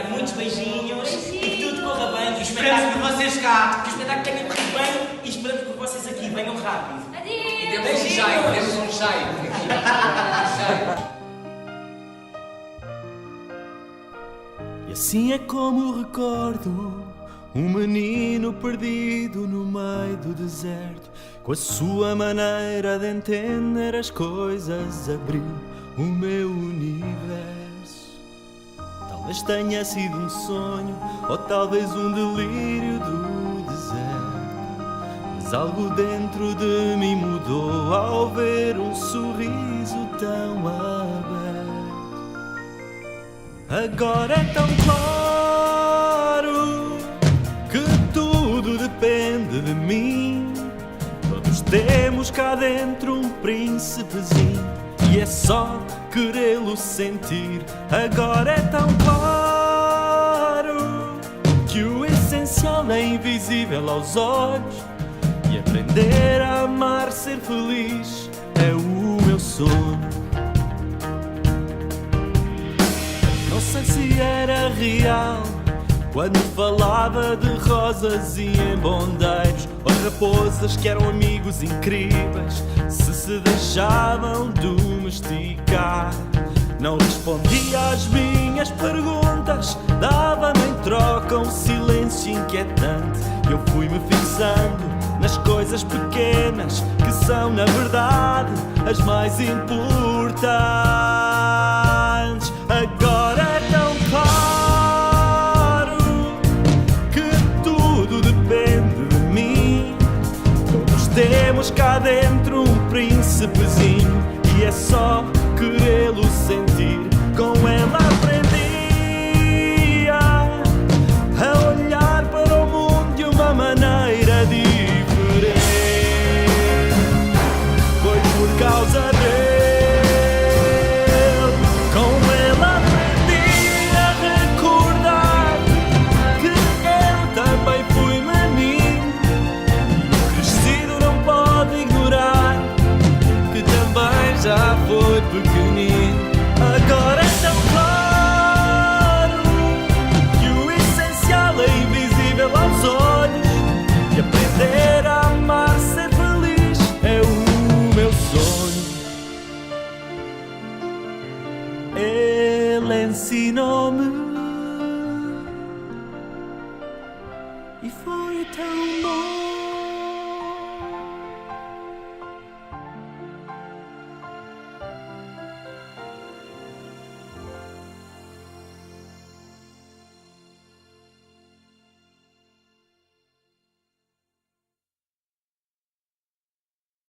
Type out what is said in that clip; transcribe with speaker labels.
Speaker 1: muitos beijinhos e que tudo corra bem, que o
Speaker 2: Esperamos por
Speaker 1: espetáculo,
Speaker 2: vocês cá.
Speaker 1: que o espetáculo tenha corrido bem e esperamos por vocês aqui, venham rápido.
Speaker 3: Adeus!
Speaker 4: Temos um cheio, temos um cheio.
Speaker 5: E assim é como recordo um menino perdido no meio do deserto. Com a sua maneira de entender as coisas abriu o meu universo. Talvez tenha sido um sonho ou talvez um delírio do deserto, mas algo dentro de mim mudou ao ver um sorriso tão aberto. Agora é tão claro que tudo depende de mim. Todos temos cá dentro um príncipezinho e é só querê-lo sentir. Agora é tão claro que o essencial é invisível aos olhos e aprender a amar, ser feliz é o meu sonho. Não sei se era real quando falava de rosas e embondeiros, ou raposas que eram amigos incríveis, se deixavam domesticar. Não respondia às minhas perguntas, dava-me em troca um silêncio inquietante. Eu fui-me fixando nas coisas pequenas que são, na verdade, as mais importantes. Agora é tão claro que tudo depende de mim. Todos temos cá dentro um príncipezinho e é só querê-lo sentir. Com ela aprendia a olhar para o mundo de uma maneira diferente. Foi por causa dele. Com ela aprendi a recordar que eu também fui menino. E o crescido não pode ignorar que também já foi pequenino. Agora é tão claro que o essencial é invisível aos olhos e aprender a amar, ser feliz é o meu sonho. Ele ensinou-me e foi tão bom.